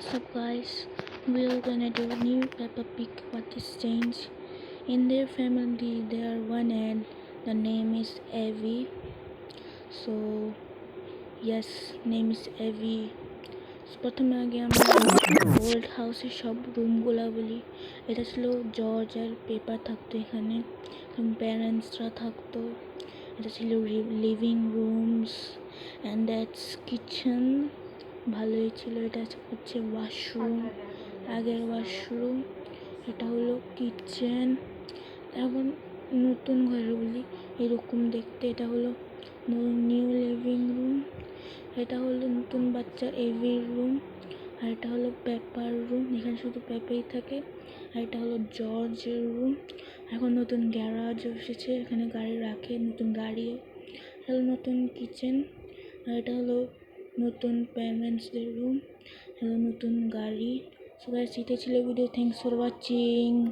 So guys, we're gonna do new Peppa Pig. What is change? In their family, there are one and the name is Evie. So yes, name is Evie. প্রথমে আগে আমরা old হাউসের সব রুমগুলা বলি। এটা ছিল George আর paper থাকতো এখানে, প্যারেন্টসরা থাকতো। এটা ছিল living rooms and that's kitchen, ভালোই ছিল। এটা হচ্ছে ওয়াশরুম, আগের ওয়াশরুম। এটা হলো কিচেন। এখন নতুন ঘরে বলি এরকম দেখতে। এটা হলো নিউ লিভিং রুম। এটা হলো নতুন বাচ্চার এভির রুম। আর এটা হলো পেপার রুম, এখানে শুধু পেপেই থাকে। আর এটা হলো জর্জের রুম। এখন নতুন গ্যারাজ এসেছে, এখানে গাড়ি রাখে, নতুন গাড়িও। এটা হলো নতুন কিচেন। আর এটা হলো নতুন প্যারেন্টসদের রুম। হলো নতুন গাড়ি। সবাই সিটে ছিল ভিডিও। Thanks for watching.